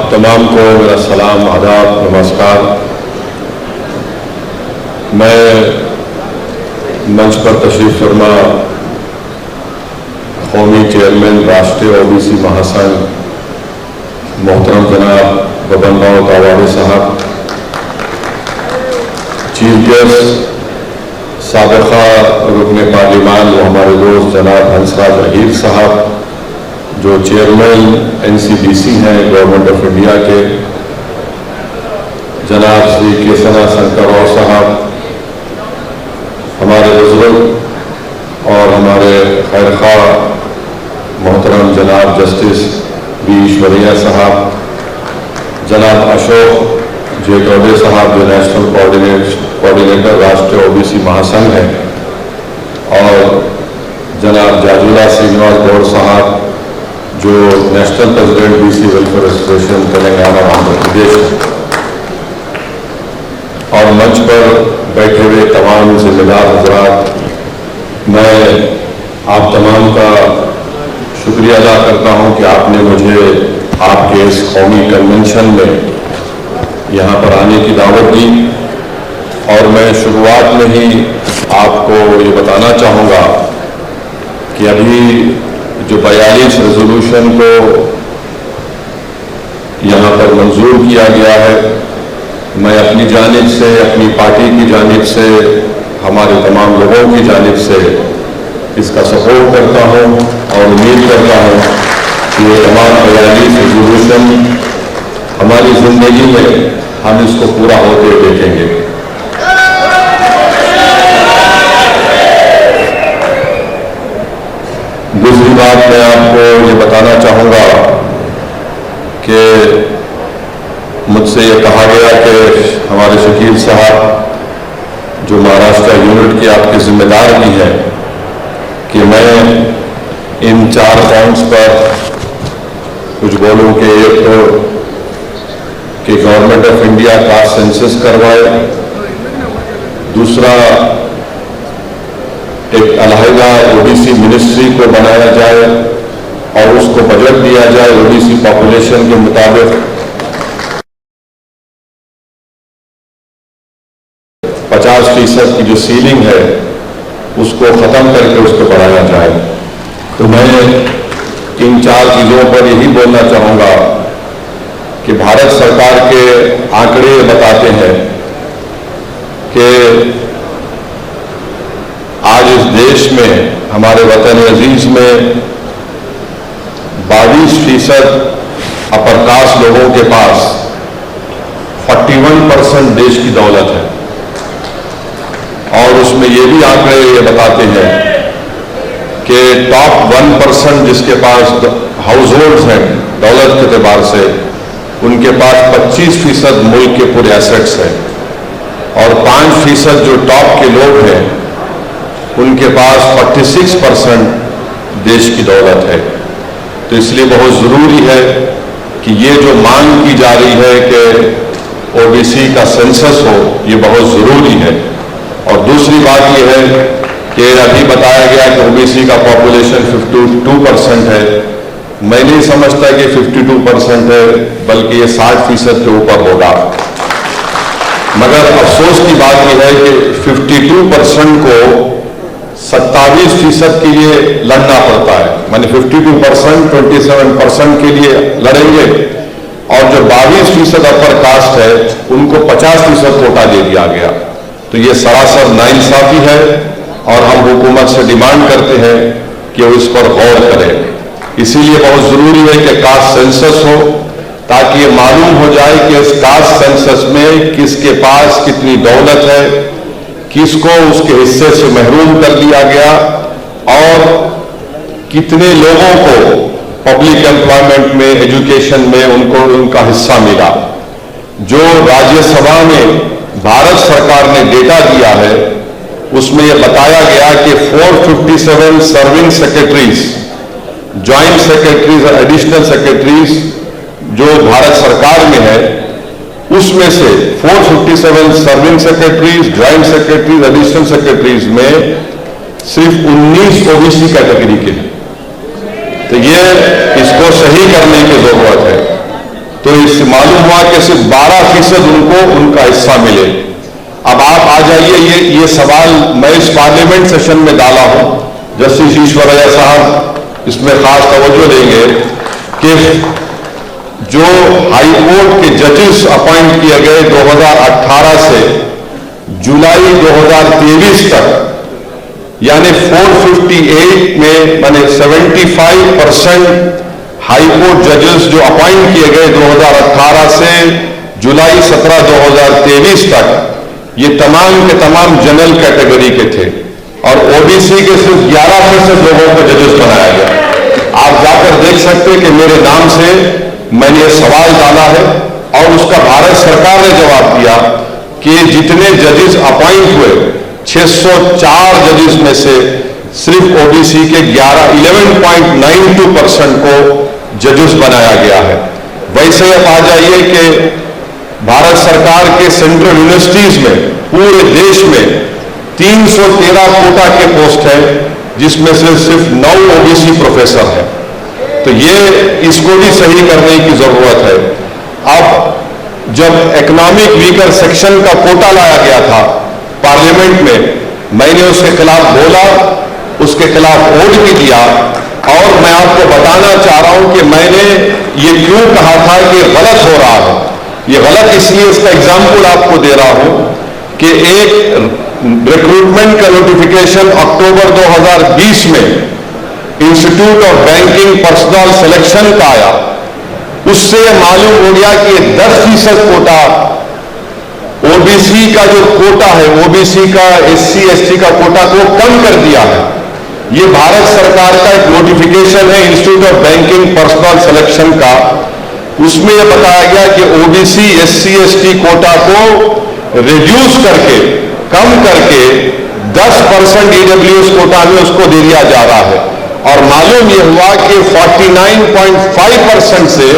आप तमाम को मेरा सलाम, आदाब, नमस्कार। मैं मंच पर तशरीफ फरमा कौमी चेयरमैन राष्ट्रीय ओबीसी महासंघ मोहतरम जनाब बबन राव तावाड़े साहब, चीफ गेस्ट साबिका रुकने पार्लिमान वो हमारे दोस्त जनाब हंसराज अहीर साहब, जो चेयरमैन NCDC हैं गवर्नमेंट ऑफ इंडिया के, जनाब श्री केसना शंकर राव साहब, हमारे बुजुर्ग और हमारे खैरख्वाह मोहतरम जनाब जस्टिस बी ईश्वरिया साहब, जनाब अशोक जेटौड़े साहब जो नेशनल कोऑर्डिनेटर राष्ट्रीय ओबीसी महासंघ हैं, और जनाब जाजुला श्रीनिवास गौड़ साहब जो national president BC welfare association Telangana Andhra Pradesh है, और मंच पर बैठे हुए तमाम जिम्मेदार हजरात, मैं आप तमाम का शुक्रिया अदा करता हूं कि आपने मुझे आपके इस कौमी कन्वेंशन में यहाँ पर आने की दावत दी। और मैं शुरुआत में ही आपको ये बताना चाहूँगा कि अभी जो 42 रेजोल्यूशन को यहाँ पर मंजूर किया गया है, मैं अपनी जानिब से, अपनी पार्टी की जानिब से, हमारे तमाम लोगों की जानिब से इसका सपोर्ट करता हूँ और उम्मीद करता हूँ कि ये तमाम 42 रेजोल्यूशन हमारी जिंदगी में हम इसको पूरा होते देखेंगे। दूसरी बात मैं आपको ये बताना चाहूँगा कि मुझसे ये कहा गया कि हमारे शकील साहब जो महाराष्ट्र यूनिट के आपके जिम्मेदार भी हैं, कि मैं इन 4 पॉइंट्स पर कुछ बोलूँ कि एक तो कि गवर्नमेंट ऑफ इंडिया का सेंसस करवाए, दूसरा एक अलहदा ओबीसी मिनिस्ट्री को बनाया जाए और उसको बजट दिया जाए ओबीसी पॉपुलेशन के मुताबिक, 50% की जो सीलिंग है उसको खत्म करके उसको बढ़ाया जाए। तो मैं इन 4 चीजों पर यही बोलना चाहूंगा कि भारत सरकार के आंकड़े बताते हैं कि आज इस देश में, हमारे वतन अजीज में 22% अपर कास्ट लोगों के पास 41% देश की दौलत है। और उसमें ये भी आंकड़े ये बताते हैं कि टॉप 1% जिसके पास हाउस होल्ड्स हैं दौलत के एतबार से, उनके पास 25% मुल्क के पूरे एसेट्स हैं, और 5% जो टॉप के लोग हैं उनके पास 46% देश की दौलत है। तो इसलिए बहुत ज़रूरी है कि ये जो मांग की जा रही है कि ओबीसी का सेंसस हो, ये बहुत ज़रूरी है। और दूसरी बात ये है कि अभी बताया गया कि ओबीसी का पॉपुलेशन 52% है। मैं नहीं समझता कि 52% है, बल्कि ये 60% के ऊपर होगा। मगर अफसोस की बात यह है कि 52% को 27% के लिए लड़ना पड़ता है। माने 52% 27% के लिए लड़ेंगे, और जो 22% अपर कास्ट है उनको 50% कोटा दे दिया गया। तो ये सरासर नाइंसाफी है, और हम हुकूमत से डिमांड करते हैं कि वो इस पर गौर करें। इसीलिए बहुत जरूरी है कि कास्ट सेंसस हो, ताकि ये मालूम हो जाए कि इस कास्ट सेंसस में किसके पास कितनी दौलत है, किसको उसके हिस्से से महरूम कर दिया गया, और कितने लोगों को पब्लिक एम्प्लॉयमेंट में, एजुकेशन में उनको उनका हिस्सा मिला। जो राज्यसभा में भारत सरकार ने डेटा दिया है उसमें यह बताया गया कि 457 सर्विंग सेक्रेटरीज, ज्वाइंट सेक्रेटरीज और एडिशनल सेक्रेटरीज जो भारत सरकार में है, उसमें से 457 serving secretaries, joint secretaries, additional secretaries में सिर्फ 19 ओबीसी कैटेगरी के हैं। तो ये इसको सही करने की जरूरत है। तो इससे मालूम हुआ कि सिर्फ 12% उनको उनका हिस्सा मिले। अब आप आ जाइए, ये सवाल मैं इस पार्लियामेंट सेशन में डाला हूं, जस्टिस ईश्वरैया साहब इसमें खास तवज्जो देंगे कि जो हाई कोर्ट के जजेस अपॉइंट किए गए 2018 से जुलाई 2023 तक, यानी 458 में माने 75% हाई कोर्ट जजेस जो अपॉइंट किए गए 2018 से जुलाई 17 2023 तक, ये तमाम के तमाम जनरल कैटेगरी के थे और ओबीसी के सिर्फ 11% लोगों को जजेस बनाया गया। आप जाकर देख सकते हैं कि मेरे नाम से मैंने ये सवाल डाला है और उसका भारत सरकार ने जवाब दिया कि जितने जजेस अपॉइंट हुए 604 जजेस में से सिर्फ ओबीसी के 11.92% को जजेस बनाया गया है। वैसे आप आ जाइए कि भारत सरकार के सेंट्रल यूनिवर्सिटीज में पूरे देश में 313 कोटा के पोस्ट है, जिसमें से सिर्फ 9 ओबीसी प्रोफेसर हैं। तो ये इसको भी सही करने की जरूरत है। अब जब इकोनॉमिक वीकर सेक्शन का कोटा लाया गया था पार्लियामेंट में, मैंने उसके खिलाफ बोला, उसके खिलाफ वोट भी दिया और मैं आपको बताना चाह रहा हूं कि मैंने ये क्यों कहा था कि गलत हो रहा है। ये गलत इसलिए, इसका एग्जाम्पल आपको दे रहा हूं कि एक रिक्रूटमेंट का नोटिफिकेशन अक्टूबर 2020 में institute of banking personal selection का आया। उससे मालूम हो गया कि 10% कोटा ओबीसी का जो कोटा है, ओबीसी का एससी एसटी का कोटा को कम कर दिया है। ये भारत सरकार का एक नोटिफिकेशन है institute of banking personal selection का। उसमें यह बताया गया कि ओबीसी एससी एसटी कोटा को रिड्यूस करके, कम करके 10% ईडब्ल्यूएस कोटा में उसको दे दिया जा रहा है और मालूम यह हुआ कि 49.5% से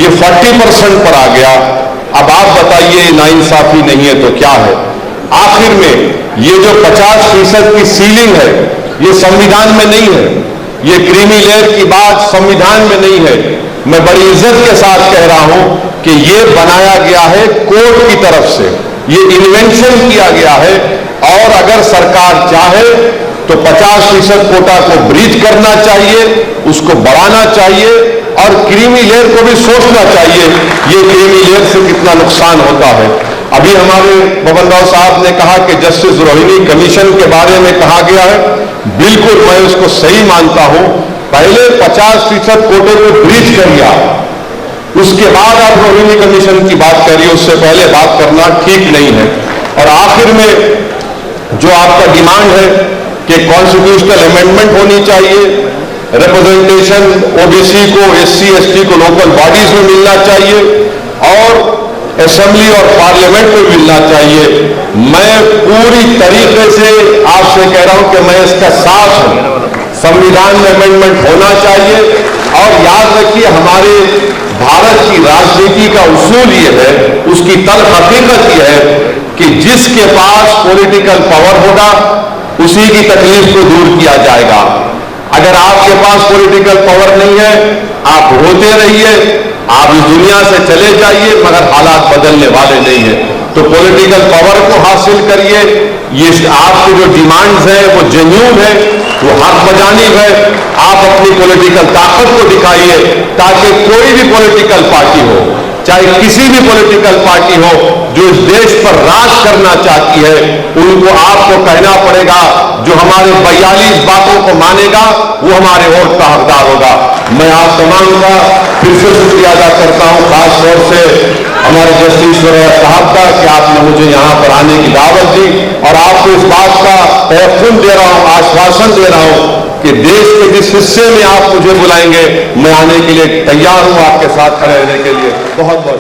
ये 40% पर आ गया। अब आप बताइए नाइंसाफी नहीं है तो क्या है? आखिर में ये जो 50% की सीलिंग है, ये संविधान में नहीं है। ये क्रीमी लेयर की बात संविधान में नहीं है। मैं बड़ी इज्जत के साथ कह रहा हूं कि ये बनाया गया है कोर्ट की तरफ से, ये इन्वेंशन किया गया है और अगर सरकार चाहे तो 50% कोटा को ब्रीच करना चाहिए, उसको बढ़ाना चाहिए और क्रीमी लेयर को भी सोचना चाहिए ये क्रीमी लेयर से कितना नुकसान होता है। अभी हमारे बबन राव साहब ने कहा कि जस्टिस रोहिणी कमीशन के बारे में कहा गया है, बिल्कुल मैं उसको सही मानता हूं। पहले 50% कोटे को ब्रीच कर लिया, उसके बाद आप रोहिणी कमीशन की बात करिए, उससे पहले बात करना ठीक नहीं है। और आखिर में जो आपका डिमांड है कि कॉन्स्टिट्यूशनल अमेंडमेंट होनी चाहिए, रिप्रेजेंटेशन ओबीसी को, एससी एसटी को लोकल बॉडीज में मिलना चाहिए और असेंबली और पार्लियामेंट में मिलना चाहिए। मैं पूरी तरीके से आपसे कह रहा हूं कि मैं इसका साथ हूं। संविधान में अमेंडमेंट होना चाहिए और याद रखिए हमारे भारत की राजनीति का उसूल ये है, उसकी तल हकीकत ये है कि जिसके पास पॉलिटिकल पावर होगा उसी की तकलीफ को दूर किया जाएगा। अगर आपके पास पॉलिटिकल पावर नहीं है, आप रोते रहिए, आप इस दुनिया से चले जाइए, मगर हालात बदलने वाले नहीं है। तो पॉलिटिकल पावर को हासिल करिए। ये आपकी जो डिमांड्स है वो जेन्युइन है, वो हक बजानिब है। आप अपनी पॉलिटिकल ताकत को दिखाइए ताकि कोई भी पॉलिटिकल पार्टी हो, चाहे किसी भी पॉलिटिकल पार्टी हो, जो इस देश पर राज करना चाहती है, उनको आपको कहना पड़ेगा जो हमारे 42 बातों को मानेगा वो हमारे वोट का हकदार होगा। मैं आप तमाम का फिर से शुक्रिया अदा करता हूं, खास तौर से हमारे जस्टिस ईश्वरैया साहब का कि आपने मुझे यहां पर आने की दावत दी और आपको इस बात का तयक़ुन दे रहा हूं, आश्वासन दे रहा हूं कि देश के जिस हिस्से में आप मुझे बुलाएंगे मैं आने के लिए तैयार हूं, आपके साथ खड़े रहने के लिए। बहुत बहुत